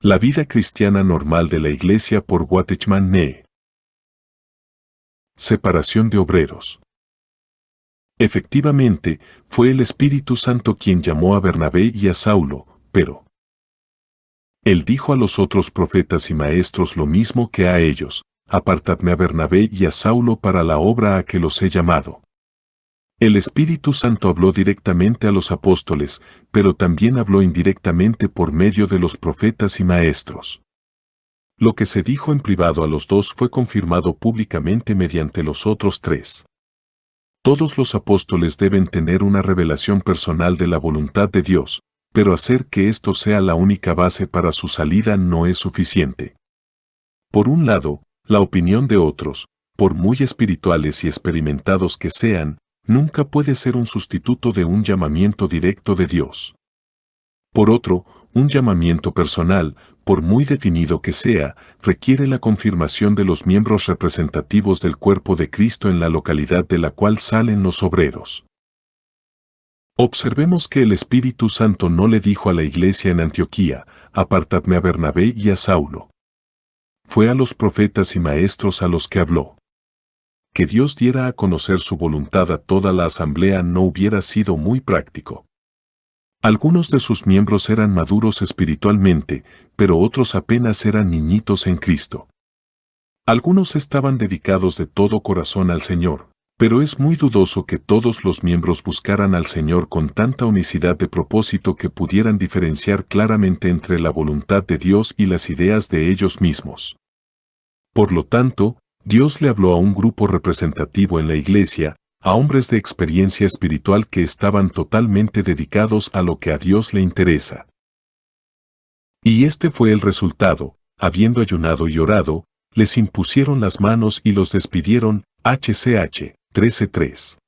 La vida cristiana normal de la Iglesia por Watchman Nee. Separación de obreros. Efectivamente, fue el Espíritu Santo quien llamó a Bernabé y a Saulo, pero él dijo a los otros profetas y maestros lo mismo que a ellos: apartadme a Bernabé y a Saulo para la obra a que los he llamado. El Espíritu Santo habló directamente a los apóstoles, pero también habló indirectamente por medio de los profetas y maestros. Lo que se dijo en privado a los dos fue confirmado públicamente mediante los otros tres. Todos los apóstoles deben tener una revelación personal de la voluntad de Dios, pero hacer que esto sea la única base para su salida no es suficiente. Por un lado, la opinión de otros, por muy espirituales y experimentados que sean, nunca puede ser un sustituto de un llamamiento directo de Dios. Por otro, un llamamiento personal, por muy definido que sea, requiere la confirmación de los miembros representativos del cuerpo de Cristo en la localidad de la cual salen los obreros. Observemos que el Espíritu Santo no le dijo a la iglesia en Antioquía: apartadme a Bernabé y a Saulo. Fue a los profetas y maestros a los que habló. Que Dios diera a conocer su voluntad a toda la asamblea no hubiera sido muy práctico. Algunos de sus miembros eran maduros espiritualmente, pero otros apenas eran niñitos en Cristo. Algunos estaban dedicados de todo corazón al Señor, pero es muy dudoso que todos los miembros buscaran al Señor con tanta unicidad de propósito que pudieran diferenciar claramente entre la voluntad de Dios y las ideas de ellos mismos. Por lo tanto, Dios le habló a un grupo representativo en la iglesia, a hombres de experiencia espiritual que estaban totalmente dedicados a lo que a Dios le interesa. Y este fue el resultado: habiendo ayunado y orado, les impusieron las manos y los despidieron. HCH 13:3.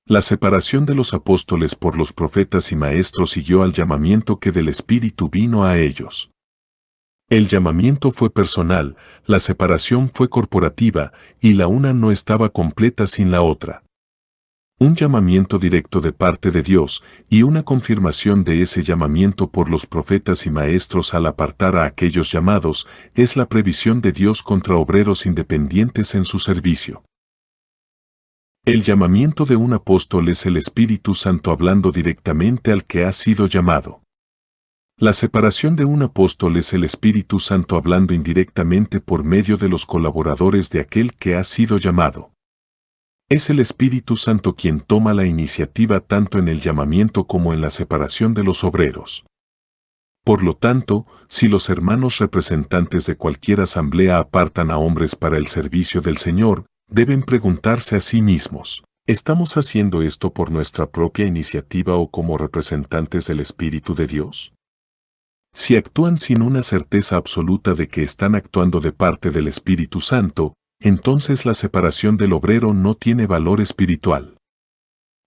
La separación de los apóstoles por los profetas y maestros siguió al llamamiento que del Espíritu vino a ellos. El llamamiento fue personal, la separación fue corporativa, y la una no estaba completa sin la otra. Un llamamiento directo de parte de Dios, y una confirmación de ese llamamiento por los profetas y maestros al apartar a aquellos llamados, es la previsión de Dios contra obreros independientes en su servicio. El llamamiento de un apóstol es el Espíritu Santo hablando directamente al que ha sido llamado. La separación de un apóstol es el Espíritu Santo hablando indirectamente por medio de los colaboradores de aquel que ha sido llamado. Es el Espíritu Santo quien toma la iniciativa tanto en el llamamiento como en la separación de los obreros. Por lo tanto, si los hermanos representantes de cualquier asamblea apartan a hombres para el servicio del Señor, deben preguntarse a sí mismos: ¿estamos haciendo esto por nuestra propia iniciativa o como representantes del Espíritu de Dios? Si actúan sin una certeza absoluta de que están actuando de parte del Espíritu Santo, entonces la separación del obrero no tiene valor espiritual.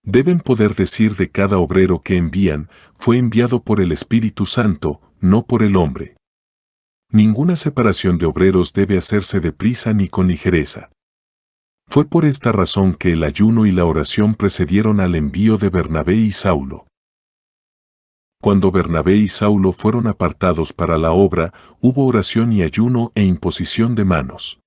Deben poder decir de cada obrero que envían: fue enviado por el Espíritu Santo, no por el hombre. Ninguna separación de obreros debe hacerse deprisa ni con ligereza. Fue por esta razón que el ayuno y la oración precedieron al envío de Bernabé y Saulo. Cuando Bernabé y Saulo fueron apartados para la obra, hubo oración y ayuno e imposición de manos.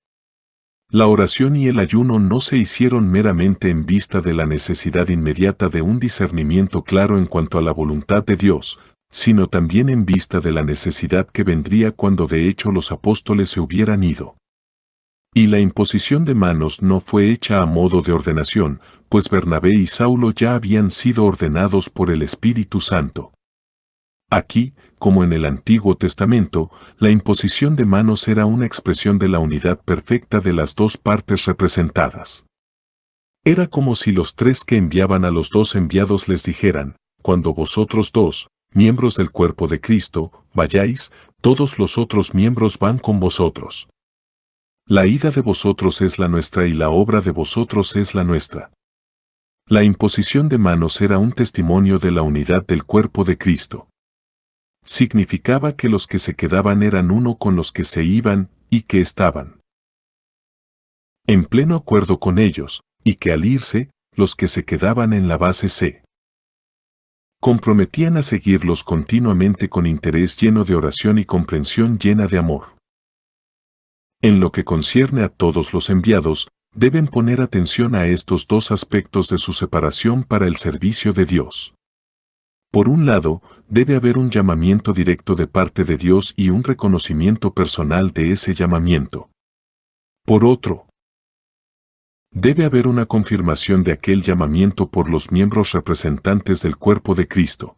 La oración y el ayuno no se hicieron meramente en vista de la necesidad inmediata de un discernimiento claro en cuanto a la voluntad de Dios, sino también en vista de la necesidad que vendría cuando de hecho los apóstoles se hubieran ido. Y la imposición de manos no fue hecha a modo de ordenación, pues Bernabé y Saulo ya habían sido ordenados por el Espíritu Santo. Aquí, como en el Antiguo Testamento, la imposición de manos era una expresión de la unidad perfecta de las dos partes representadas. Era como si los tres que enviaban a los dos enviados les dijeran: cuando vosotros dos, miembros del cuerpo de Cristo, vayáis, todos los otros miembros van con vosotros. La ida de vosotros es la nuestra y la obra de vosotros es la nuestra. La imposición de manos era un testimonio de la unidad del cuerpo de Cristo. Significaba que los que se quedaban eran uno con los que se iban, y que estaban en pleno acuerdo con ellos, y que al irse, los que se quedaban en la base se comprometían a seguirlos continuamente con interés lleno de oración y comprensión llena de amor. En lo que concierne a todos los enviados, deben poner atención a estos dos aspectos de su separación para el servicio de Dios. Por un lado, debe haber un llamamiento directo de parte de Dios y un reconocimiento personal de ese llamamiento. Por otro, debe haber una confirmación de aquel llamamiento por los miembros representantes del cuerpo de Cristo.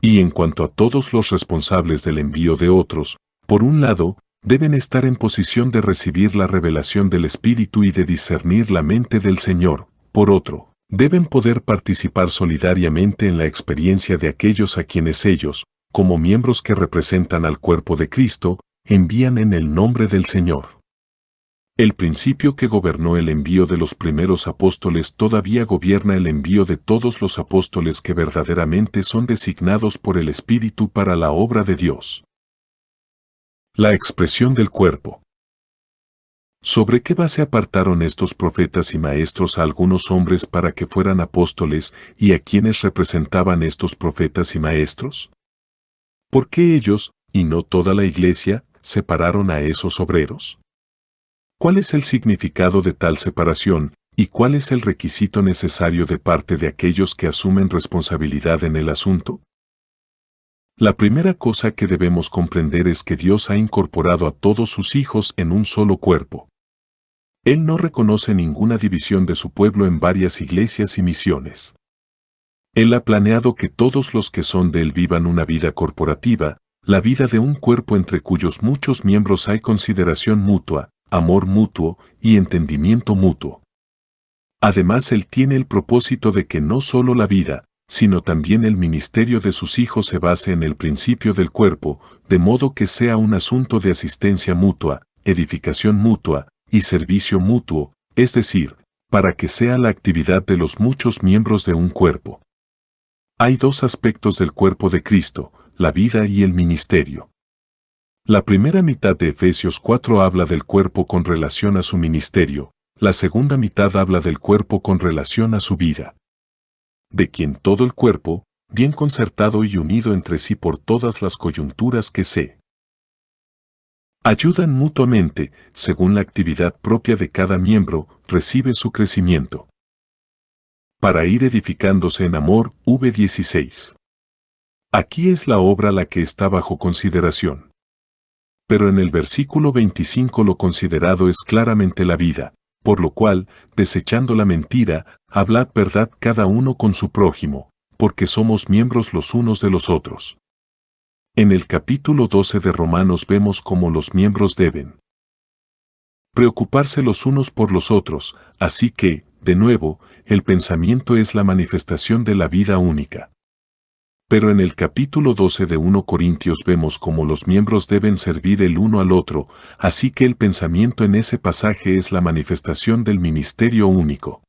Y en cuanto a todos los responsables del envío de otros, por un lado, deben estar en posición de recibir la revelación del Espíritu y de discernir la mente del Señor. Por otro, deben poder participar solidariamente en la experiencia de aquellos a quienes ellos, como miembros que representan al cuerpo de Cristo, envían en el nombre del Señor. El principio que gobernó el envío de los primeros apóstoles todavía gobierna el envío de todos los apóstoles que verdaderamente son designados por el Espíritu para la obra de Dios. La expresión del cuerpo. ¿Sobre qué base apartaron estos profetas y maestros a algunos hombres para que fueran apóstoles y a quienes representaban estos profetas y maestros? ¿Por qué ellos, y no toda la iglesia, separaron a esos obreros? ¿Cuál es el significado de tal separación, y cuál es el requisito necesario de parte de aquellos que asumen responsabilidad en el asunto? La primera cosa que debemos comprender es que Dios ha incorporado a todos sus hijos en un solo cuerpo. Él no reconoce ninguna división de su pueblo en varias iglesias y misiones. Él ha planeado que todos los que son de Él vivan una vida corporativa, la vida de un cuerpo entre cuyos muchos miembros hay consideración mutua, amor mutuo y entendimiento mutuo. Además, Él tiene el propósito de que no solo la vida, sino también el ministerio de sus hijos se base en el principio del cuerpo, de modo que sea un asunto de asistencia mutua, edificación mutua y servicio mutuo, es decir, para que sea la actividad de los muchos miembros de un cuerpo. Hay dos aspectos del cuerpo de Cristo, la vida y el ministerio. La primera mitad de Efesios 4 habla del cuerpo con relación a su ministerio, la segunda mitad habla del cuerpo con relación a su vida. De quien todo el cuerpo, bien concertado y unido entre sí por todas las coyunturas que se ayudan mutuamente, según la actividad propia de cada miembro, recibe su crecimiento. Para ir edificándose en amor, v16. Aquí es la obra la que está bajo consideración. Pero en el versículo 25 lo considerado es claramente la vida, por lo cual, desechando la mentira, hablad verdad cada uno con su prójimo, porque somos miembros los unos de los otros. En el capítulo 12 de Romanos vemos cómo los miembros deben preocuparse los unos por los otros, así que, de nuevo, el pensamiento es la manifestación de la vida única. Pero en el capítulo 12 de 1 Corintios vemos cómo los miembros deben servir el uno al otro, así que el pensamiento en ese pasaje es la manifestación del ministerio único.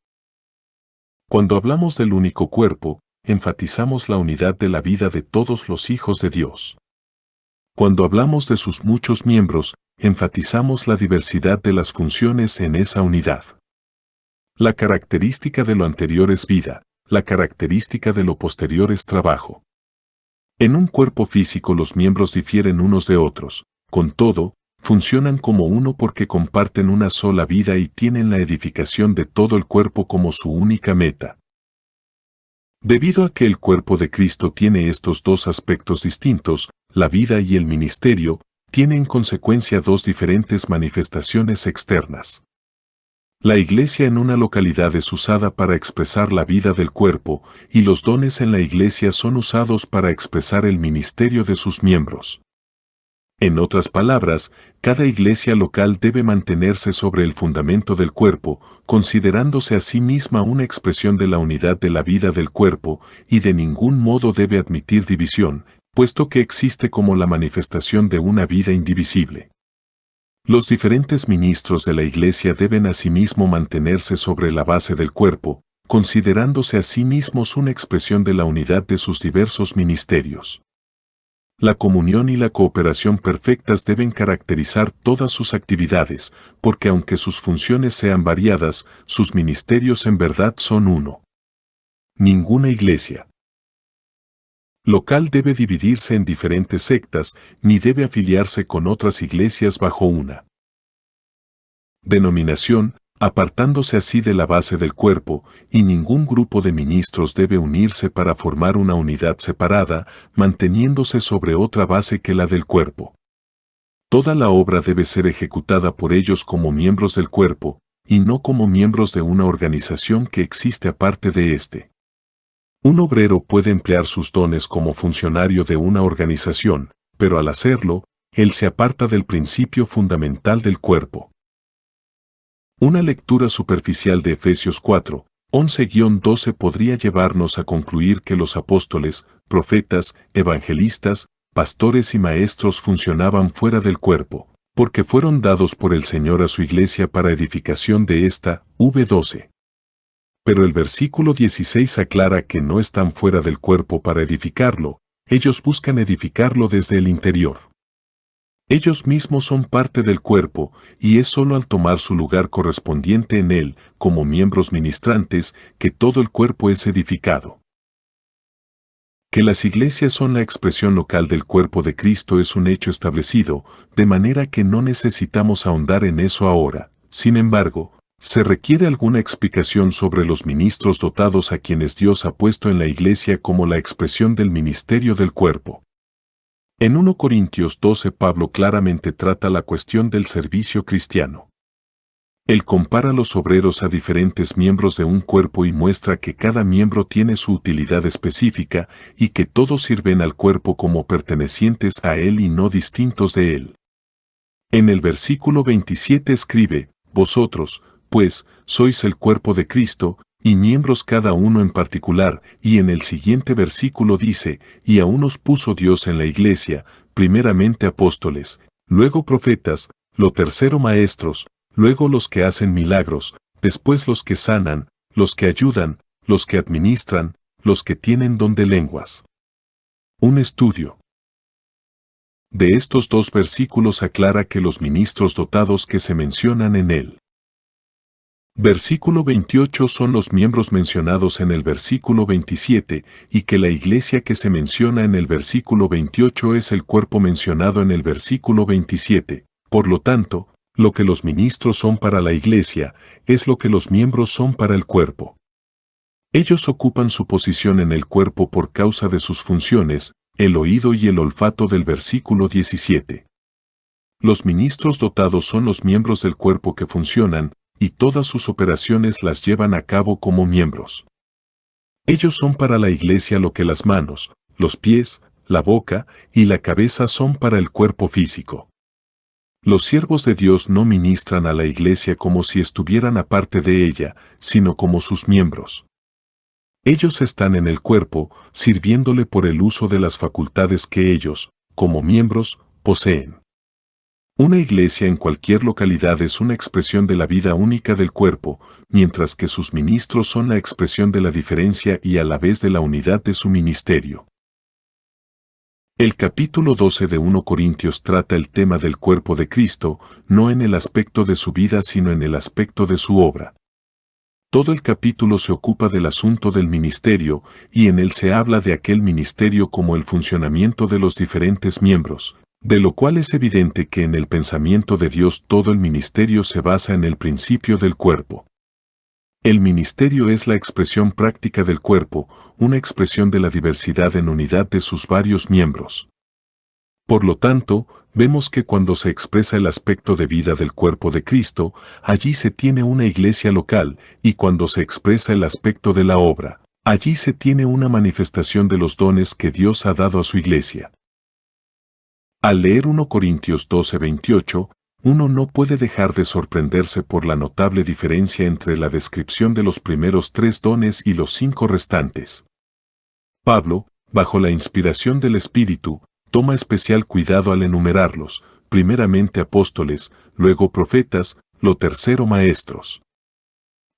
Cuando hablamos del único cuerpo, enfatizamos la unidad de la vida de todos los hijos de Dios. Cuando hablamos de sus muchos miembros, enfatizamos la diversidad de las funciones en esa unidad. La característica de lo anterior es vida, la característica de lo posterior es trabajo. En un cuerpo físico los miembros difieren unos de otros, con todo, funcionan como uno porque comparten una sola vida y tienen la edificación de todo el cuerpo como su única meta. Debido a que el cuerpo de Cristo tiene estos dos aspectos distintos, la vida y el ministerio, tiene en consecuencia dos diferentes manifestaciones externas. La iglesia en una localidad es usada para expresar la vida del cuerpo, y los dones en la iglesia son usados para expresar el ministerio de sus miembros. En otras palabras, cada iglesia local debe mantenerse sobre el fundamento del cuerpo, considerándose a sí misma una expresión de la unidad de la vida del cuerpo, y de ningún modo debe admitir división, puesto que existe como la manifestación de una vida indivisible. Los diferentes ministros de la iglesia deben asimismo mantenerse sobre la base del cuerpo, considerándose a sí mismos una expresión de la unidad de sus diversos ministerios. La comunión y la cooperación perfectas deben caracterizar todas sus actividades, porque aunque sus funciones sean variadas, sus ministerios en verdad son uno. Ninguna iglesia local debe dividirse en diferentes sectas, ni debe afiliarse con otras iglesias bajo una denominación, apartándose así de la base del cuerpo, y ningún grupo de ministros debe unirse para formar una unidad separada, manteniéndose sobre otra base que la del cuerpo. Toda la obra debe ser ejecutada por ellos como miembros del cuerpo, y no como miembros de una organización que existe aparte de éste. Un obrero puede emplear sus dones como funcionario de una organización, pero al hacerlo, él se aparta del principio fundamental del cuerpo. Una lectura superficial de Efesios 4, 11-12 podría llevarnos a concluir que los apóstoles, profetas, evangelistas, pastores y maestros funcionaban fuera del cuerpo, porque fueron dados por el Señor a su iglesia para edificación de esta, v12. Pero el versículo 16 aclara que no están fuera del cuerpo para edificarlo, ellos buscan edificarlo desde el interior. Ellos mismos son parte del cuerpo, y es sólo al tomar su lugar correspondiente en él, como miembros ministrantes, que todo el cuerpo es edificado. Que las iglesias son la expresión local del cuerpo de Cristo es un hecho establecido, de manera que no necesitamos ahondar en eso ahora. Sin embargo, se requiere alguna explicación sobre los ministros dotados a quienes Dios ha puesto en la iglesia como la expresión del ministerio del cuerpo. En 1 Corintios 12 Pablo claramente trata la cuestión del servicio cristiano. Él compara a los obreros a diferentes miembros de un cuerpo y muestra que cada miembro tiene su utilidad específica y que todos sirven al cuerpo como pertenecientes a él y no distintos de él. En el versículo 27 escribe, «Vosotros, pues, sois el cuerpo de Cristo, y miembros cada uno en particular», y en el siguiente versículo dice, «Y a unos puso Dios en la iglesia, primeramente apóstoles, luego profetas, lo tercero maestros, luego los que hacen milagros, después los que sanan, los que ayudan, los que administran, los que tienen don de lenguas». Un estudio de estos dos versículos aclara que los ministros dotados que se mencionan en él. Versículo 28 son los miembros mencionados en el versículo 27, y que la iglesia que se menciona en el versículo 28 es el cuerpo mencionado en el versículo 27. Por lo tanto, lo que los ministros son para la iglesia, es lo que los miembros son para el cuerpo. Ellos ocupan su posición en el cuerpo por causa de sus funciones, el oído y el olfato del versículo 17. Los ministros dotados son los miembros del cuerpo que funcionan, y todas sus operaciones las llevan a cabo como miembros. Ellos son para la iglesia lo que las manos, los pies, la boca y la cabeza son para el cuerpo físico. Los siervos de Dios no ministran a la iglesia como si estuvieran aparte de ella, sino como sus miembros. Ellos están en el cuerpo, sirviéndole por el uso de las facultades que ellos, como miembros, poseen. Una iglesia en cualquier localidad es una expresión de la vida única del cuerpo, mientras que sus ministros son la expresión de la diferencia y a la vez de la unidad de su ministerio. El capítulo 12 de 1 Corintios trata el tema del cuerpo de Cristo, no en el aspecto de su vida sino en el aspecto de su obra. Todo el capítulo se ocupa del asunto del ministerio, y en él se habla de aquel ministerio como el funcionamiento de los diferentes miembros, de lo cual es evidente que en el pensamiento de Dios todo el ministerio se basa en el principio del cuerpo. El ministerio es la expresión práctica del cuerpo, una expresión de la diversidad en unidad de sus varios miembros. Por lo tanto, vemos que cuando se expresa el aspecto de vida del cuerpo de Cristo, allí se tiene una iglesia local, y cuando se expresa el aspecto de la obra, allí se tiene una manifestación de los dones que Dios ha dado a su iglesia. Al leer 1 Corintios 12:28, uno no puede dejar de sorprenderse por la notable diferencia entre la descripción de los primeros 3 dones y los 5 restantes. Pablo, bajo la inspiración del Espíritu, toma especial cuidado al enumerarlos, primeramente apóstoles, luego profetas, lo tercero maestros.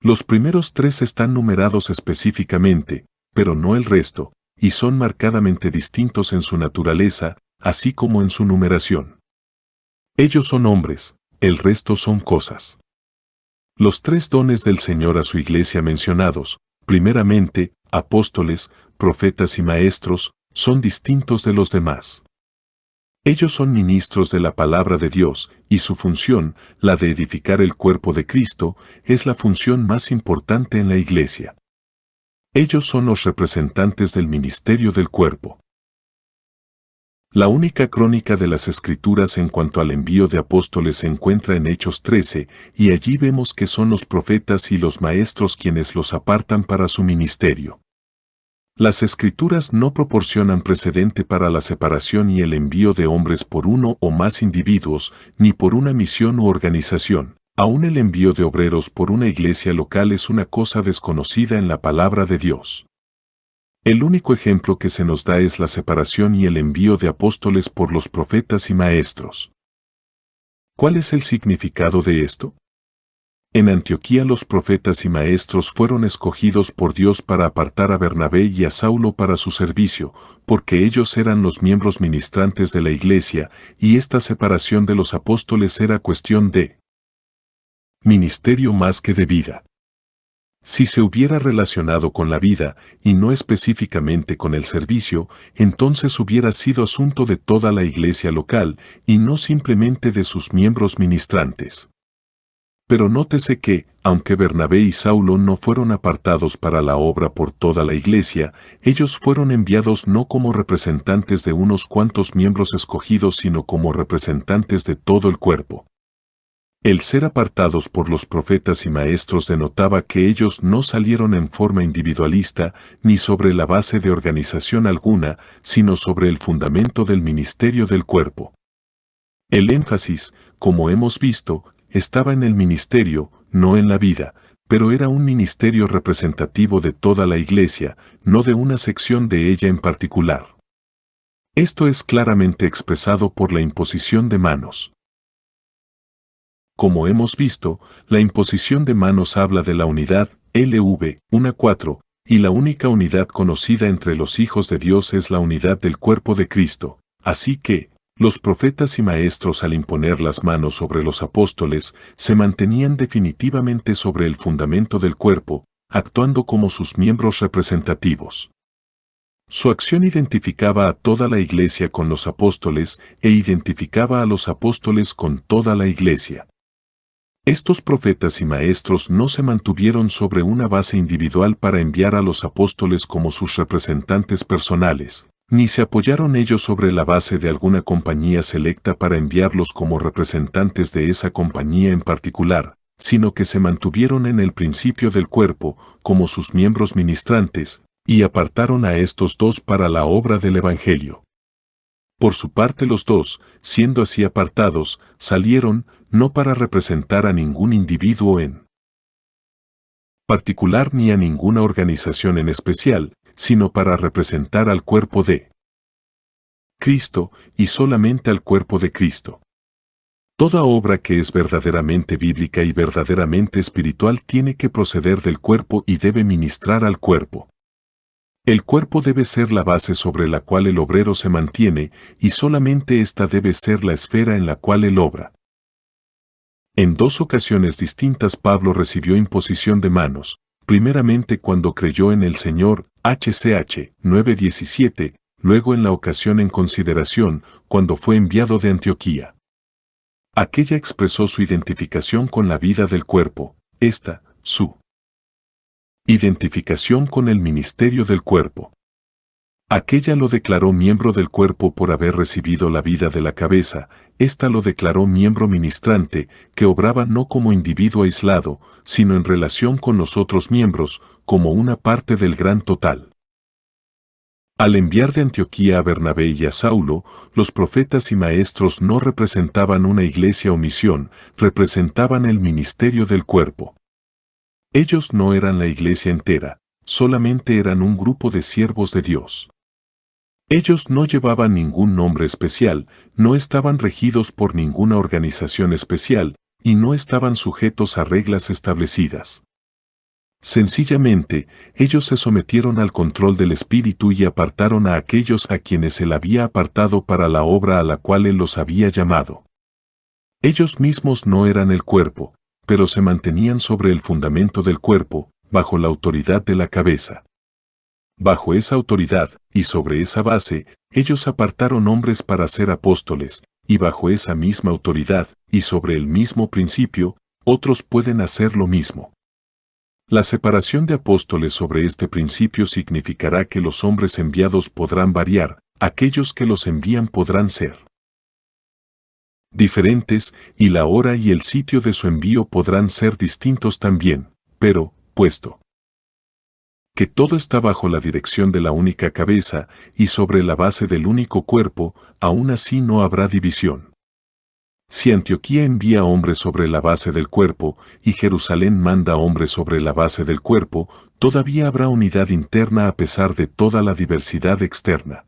Los primeros 3 están numerados específicamente, pero no el resto, y son marcadamente distintos en su naturaleza, así como en su numeración. Ellos son hombres, el resto son cosas. Los 3 dones del Señor a su iglesia mencionados, primeramente, apóstoles, profetas y maestros, son distintos de los demás. Ellos son ministros de la palabra de Dios, y su función, la de edificar el cuerpo de Cristo, es la función más importante en la iglesia. Ellos son los representantes del ministerio del cuerpo. La única crónica de las Escrituras en cuanto al envío de apóstoles se encuentra en Hechos 13, y allí vemos que son los profetas y los maestros quienes los apartan para su ministerio. Las Escrituras no proporcionan precedente para la separación y el envío de hombres por uno o más individuos, ni por una misión u organización. Aún el envío de obreros por una iglesia local es una cosa desconocida en la palabra de Dios. El único ejemplo que se nos da es la separación y el envío de apóstoles por los profetas y maestros. ¿Cuál es el significado de esto? En Antioquía los profetas y maestros fueron escogidos por Dios para apartar a Bernabé y a Saulo para su servicio, porque ellos eran los miembros ministrantes de la iglesia, y esta separación de los apóstoles era cuestión de ministerio más que de vida. Si se hubiera relacionado con la vida, y no específicamente con el servicio, entonces hubiera sido asunto de toda la iglesia local, y no simplemente de sus miembros ministrantes. Pero nótese que, aunque Bernabé y Saulo no fueron apartados para la obra por toda la iglesia, ellos fueron enviados no como representantes de unos cuantos miembros escogidos, sino como representantes de todo el cuerpo. El ser apartados por los profetas y maestros denotaba que ellos no salieron en forma individualista, ni sobre la base de organización alguna, sino sobre el fundamento del ministerio del cuerpo. El énfasis, como hemos visto, estaba en el ministerio, no en la vida, pero era un ministerio representativo de toda la iglesia, no de una sección de ella en particular. Esto es claramente expresado por la imposición de manos. Como hemos visto, la imposición de manos habla de la unidad, LV 1:4, y la única unidad conocida entre los hijos de Dios es la unidad del cuerpo de Cristo. Así que, los profetas y maestros al imponer las manos sobre los apóstoles, se mantenían definitivamente sobre el fundamento del cuerpo, actuando como sus miembros representativos. Su acción identificaba a toda la iglesia con los apóstoles e identificaba a los apóstoles con toda la iglesia. Estos profetas y maestros no se mantuvieron sobre una base individual para enviar a los apóstoles como sus representantes personales, ni se apoyaron ellos sobre la base de alguna compañía selecta para enviarlos como representantes de esa compañía en particular, sino que se mantuvieron en el principio del cuerpo, como sus miembros ministrantes, y apartaron a estos dos para la obra del Evangelio. Por su parte los dos, siendo así apartados, salieron, no para representar a ningún individuo en particular ni a ninguna organización en especial, sino para representar al cuerpo de Cristo, y solamente al cuerpo de Cristo. Toda obra que es verdaderamente bíblica y verdaderamente espiritual tiene que proceder del cuerpo y debe ministrar al cuerpo. El cuerpo debe ser la base sobre la cual el obrero se mantiene, y solamente esta debe ser la esfera en la cual él obra. En dos ocasiones distintas Pablo recibió imposición de manos, primeramente cuando creyó en el Señor, HCH 9:17, luego en la ocasión en consideración, cuando fue enviado de Antioquía. Aquella expresó su identificación con la vida del cuerpo, esta, su identificación con el ministerio del cuerpo. Aquella lo declaró miembro del cuerpo por haber recibido la vida de la cabeza, esta lo declaró miembro ministrante, que obraba no como individuo aislado, sino en relación con los otros miembros, como una parte del gran total. Al enviar de Antioquía a Bernabé y a Saulo, los profetas y maestros no representaban una iglesia o misión, representaban el ministerio del cuerpo. Ellos no eran la iglesia entera, solamente eran un grupo de siervos de Dios. Ellos no llevaban ningún nombre especial, no estaban regidos por ninguna organización especial, y no estaban sujetos a reglas establecidas. Sencillamente, ellos se sometieron al control del Espíritu y apartaron a aquellos a quienes Él había apartado para la obra a la cual Él los había llamado. Ellos mismos no eran el cuerpo, pero se mantenían sobre el fundamento del cuerpo, bajo la autoridad de la cabeza. Bajo esa autoridad, y sobre esa base, ellos apartaron hombres para ser apóstoles, y bajo esa misma autoridad, y sobre el mismo principio, otros pueden hacer lo mismo. La separación de apóstoles sobre este principio significará que los hombres enviados podrán variar, aquellos que los envían podrán ser diferentes, y la hora y el sitio de su envío podrán ser distintos también, pero, puesto que todo está bajo la dirección de la única cabeza y sobre la base del único cuerpo, aún así no habrá división. Si Antioquía envía hombres sobre la base del cuerpo y Jerusalén manda hombres sobre la base del cuerpo, todavía habrá unidad interna a pesar de toda la diversidad externa.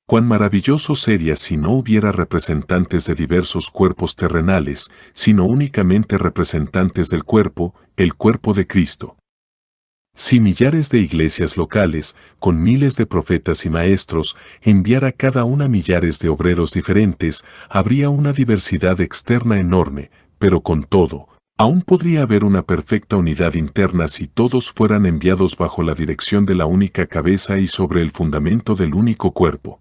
Cuán maravilloso sería si no hubiera representantes de diversos cuerpos terrenales, sino únicamente representantes del cuerpo, el cuerpo de Cristo. Si millares de iglesias locales, con miles de profetas y maestros, enviara cada una millares de obreros diferentes, habría una diversidad externa enorme, pero con todo, aún podría haber una perfecta unidad interna si todos fueran enviados bajo la dirección de la única cabeza y sobre el fundamento del único cuerpo.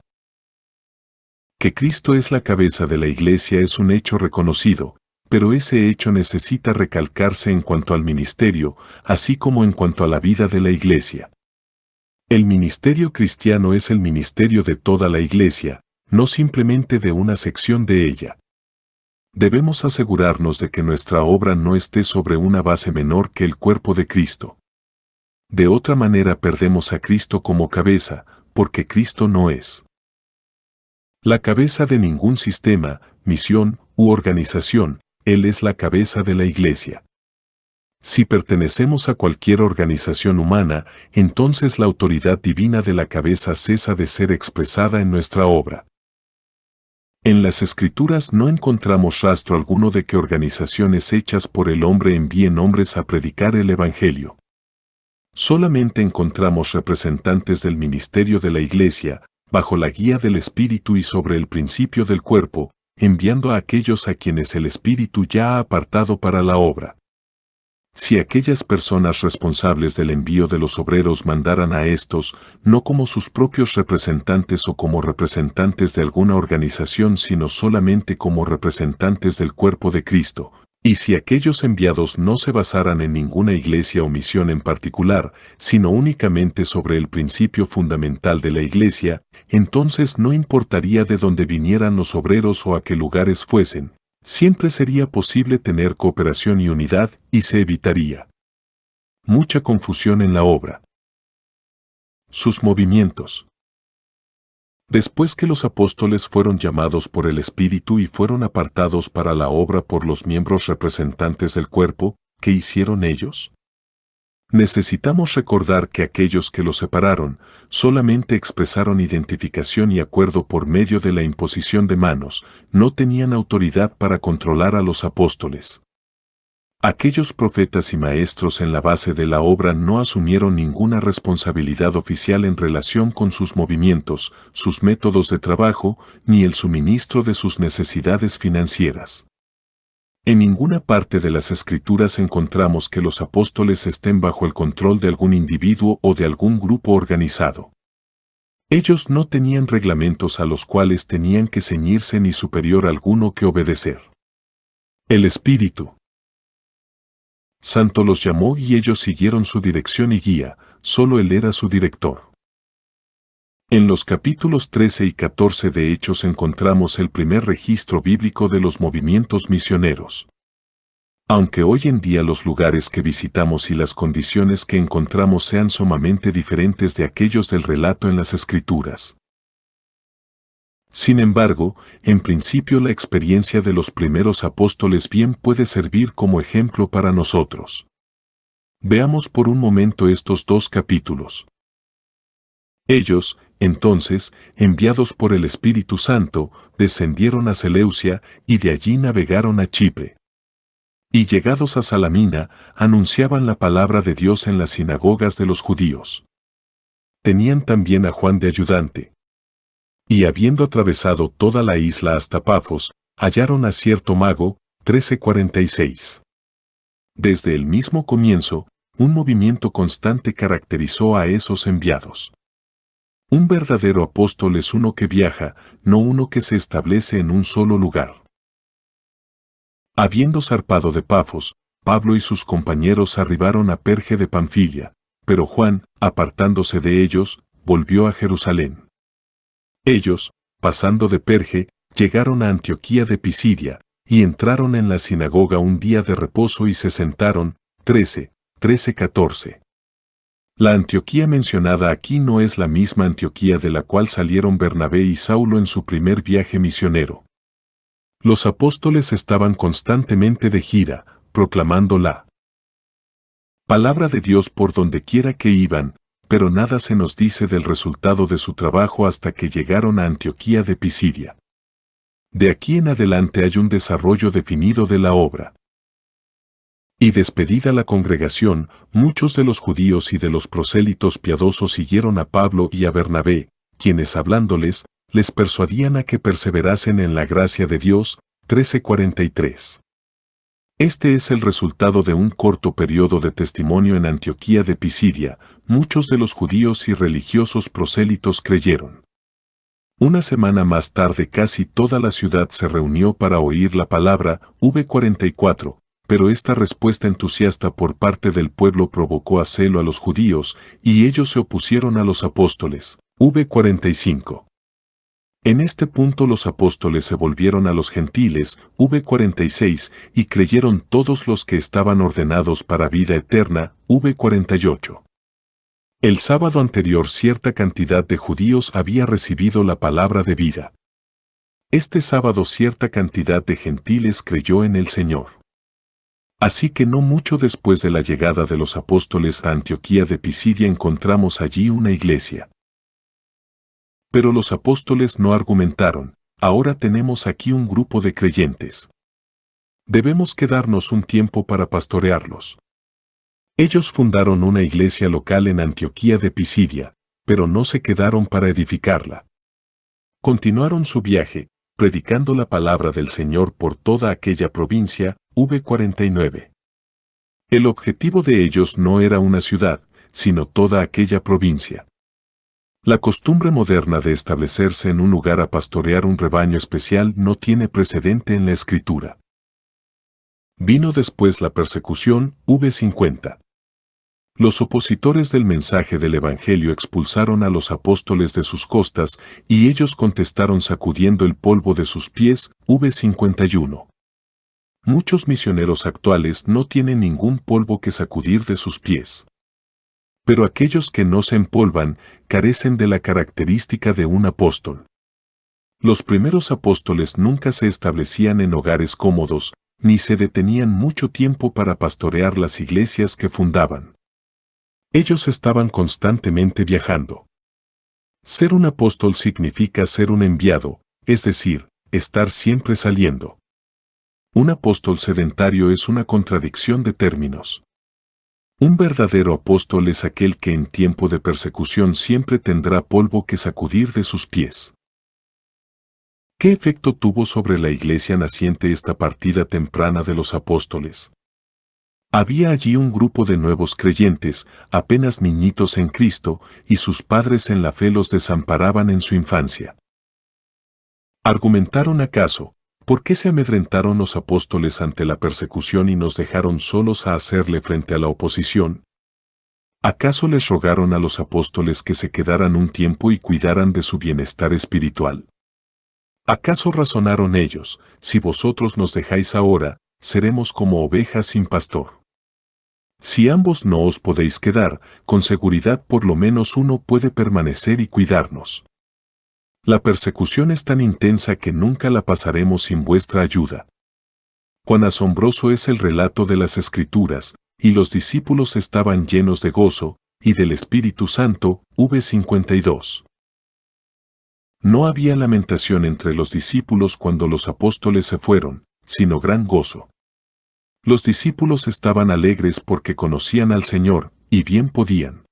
Que Cristo es la cabeza de la iglesia es un hecho reconocido, pero ese hecho necesita recalcarse en cuanto al ministerio, así como en cuanto a la vida de la iglesia. El ministerio cristiano es el ministerio de toda la iglesia, no simplemente de una sección de ella. Debemos asegurarnos de que nuestra obra no esté sobre una base menor que el cuerpo de Cristo. De otra manera perdemos a Cristo como cabeza, porque Cristo no es la cabeza de ningún sistema, misión u organización. Él es la cabeza de la iglesia. Si pertenecemos a cualquier organización humana, entonces la autoridad divina de la cabeza cesa de ser expresada en nuestra obra. En las Escrituras no encontramos rastro alguno de que organizaciones hechas por el hombre envíen hombres a predicar el Evangelio. Solamente encontramos representantes del ministerio de la iglesia, bajo la guía del Espíritu y sobre el principio del cuerpo, enviando a aquellos a quienes el Espíritu ya ha apartado para la obra. Si aquellas personas responsables del envío de los obreros mandaran a estos, no como sus propios representantes o como representantes de alguna organización, sino solamente como representantes del cuerpo de Cristo, y si aquellos enviados no se basaran en ninguna iglesia o misión en particular, sino únicamente sobre el principio fundamental de la iglesia, entonces no importaría de dónde vinieran los obreros o a qué lugares fuesen, siempre sería posible tener cooperación y unidad y se evitaría mucha confusión en la obra. Sus movimientos. Después que los apóstoles fueron llamados por el Espíritu y fueron apartados para la obra por los miembros representantes del cuerpo, ¿qué hicieron ellos? Necesitamos recordar que aquellos que los separaron solamente expresaron identificación y acuerdo por medio de la imposición de manos, no tenían autoridad para controlar a los apóstoles. Aquellos profetas y maestros en la base de la obra no asumieron ninguna responsabilidad oficial en relación con sus movimientos, sus métodos de trabajo, ni el suministro de sus necesidades financieras. En ninguna parte de las Escrituras encontramos que los apóstoles estén bajo el control de algún individuo o de algún grupo organizado. Ellos no tenían reglamentos a los cuales tenían que ceñirse ni superior alguno que obedecer. El Espíritu Santo los llamó y ellos siguieron su dirección y guía, solo Él era su director. En los capítulos 13 y 14 de Hechos encontramos el primer registro bíblico de los movimientos misioneros. Aunque hoy en día los lugares que visitamos y las condiciones que encontramos sean sumamente diferentes de aquellos del relato en las Escrituras. Sin embargo, en principio la experiencia de los primeros apóstoles bien puede servir como ejemplo para nosotros. Veamos por un momento estos dos capítulos. Ellos, entonces, enviados por el Espíritu Santo, descendieron a Seleucia y de allí navegaron a Chipre. Y llegados a Salamina, anunciaban la palabra de Dios en las sinagogas de los judíos. Tenían también a Juan de ayudante. Y habiendo atravesado toda la isla hasta Pafos, hallaron a cierto mago, 13:46. Desde el mismo comienzo, un movimiento constante caracterizó a esos enviados. Un verdadero apóstol es uno que viaja, no uno que se establece en un solo lugar. Habiendo zarpado de Pafos, Pablo y sus compañeros arribaron a Perge de Panfilia, pero Juan, apartándose de ellos, volvió a Jerusalén. Ellos, pasando de Perge, llegaron a Antioquía de Pisidia, y entraron en la sinagoga un día de reposo y se sentaron. 13:14. La Antioquía mencionada aquí no es la misma Antioquía de la cual salieron Bernabé y Saulo en su primer viaje misionero. Los apóstoles estaban constantemente de gira, proclamando la palabra de Dios por donde quiera que iban, pero nada se nos dice del resultado de su trabajo hasta que llegaron a Antioquía de Pisidia. De aquí en adelante hay un desarrollo definido de la obra. Y despedida la congregación, muchos de los judíos y de los prosélitos piadosos siguieron a Pablo y a Bernabé, quienes hablándoles, les persuadían a que perseverasen en la gracia de Dios. 13:43. Este es el resultado de un corto periodo de testimonio en Antioquía de Pisidia. Muchos de los judíos y religiosos prosélitos creyeron. Una semana más tarde casi toda la ciudad se reunió para oír la palabra. 44. Pero esta respuesta entusiasta por parte del pueblo provocó a celo a los judíos, y ellos se opusieron a los apóstoles. 45. En este punto los apóstoles se volvieron a los gentiles. 46, y creyeron todos los que estaban ordenados para vida eterna. 48. El sábado anterior cierta cantidad de judíos había recibido la palabra de vida. Este sábado cierta cantidad de gentiles creyó en el Señor. Así que no mucho después de la llegada de los apóstoles a Antioquía de Pisidia encontramos allí una iglesia. Pero los apóstoles no argumentaron, ahora tenemos aquí un grupo de creyentes. Debemos quedarnos un tiempo para pastorearlos. Ellos fundaron una iglesia local en Antioquía de Pisidia, pero no se quedaron para edificarla. Continuaron su viaje, predicando la palabra del Señor por toda aquella provincia. 49. El objetivo de ellos no era una ciudad, sino toda aquella provincia. La costumbre moderna de establecerse en un lugar a pastorear un rebaño especial no tiene precedente en la Escritura. Vino después la persecución. 50. Los opositores del mensaje del Evangelio expulsaron a los apóstoles de sus costas, y ellos contestaron sacudiendo el polvo de sus pies. 51. Muchos misioneros actuales no tienen ningún polvo que sacudir de sus pies. Pero aquellos que no se empolvan, carecen de la característica de un apóstol. Los primeros apóstoles nunca se establecían en hogares cómodos, ni se detenían mucho tiempo para pastorear las iglesias que fundaban. Ellos estaban constantemente viajando. Ser un apóstol significa ser un enviado, es decir, estar siempre saliendo. Un apóstol sedentario es una contradicción de términos. Un verdadero apóstol es aquel que en tiempo de persecución siempre tendrá polvo que sacudir de sus pies. ¿Qué efecto tuvo sobre la iglesia naciente esta partida temprana de los apóstoles? Había allí un grupo de nuevos creyentes, apenas niñitos en Cristo, y sus padres en la fe los desamparaban en su infancia. ¿Argumentaron acaso? ¿Por qué se amedrentaron los apóstoles ante la persecución y nos dejaron solos a hacerle frente a la oposición? ¿Acaso les rogaron a los apóstoles que se quedaran un tiempo y cuidaran de su bienestar espiritual? ¿Acaso razonaron ellos, si vosotros nos dejáis ahora, seremos como ovejas sin pastor? Si ambos no os podéis quedar, con seguridad por lo menos uno puede permanecer y cuidarnos. La persecución es tan intensa que nunca la pasaremos sin vuestra ayuda. Cuán asombroso es el relato de las Escrituras, y los discípulos estaban llenos de gozo, y del Espíritu Santo. 52. No había lamentación entre los discípulos cuando los apóstoles se fueron, sino gran gozo. Los discípulos estaban alegres porque conocían al Señor, y bien podían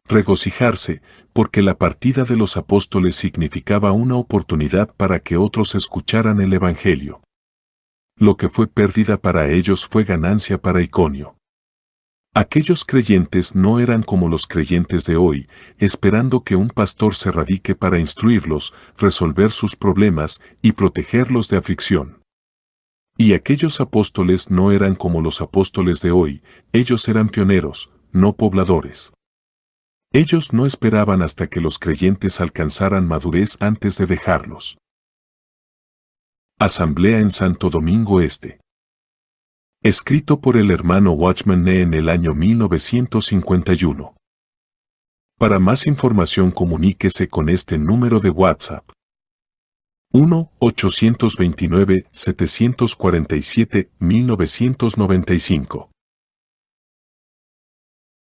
regocijarse, porque la partida de los apóstoles significaba una oportunidad para que otros escucharan el Evangelio. Lo que fue pérdida para ellos fue ganancia para Iconio. Aquellos creyentes no eran como los creyentes de hoy, esperando que un pastor se radique para instruirlos, resolver sus problemas y protegerlos de aflicción. Y aquellos apóstoles no eran como los apóstoles de hoy, ellos eran pioneros, no pobladores. Ellos no esperaban hasta que los creyentes alcanzaran madurez antes de dejarlos. Asamblea en Santo Domingo Este. Escrito por el hermano Watchman Nee en el año 1951. Para más información comuníquese con este número de WhatsApp. 1-829-747-1995.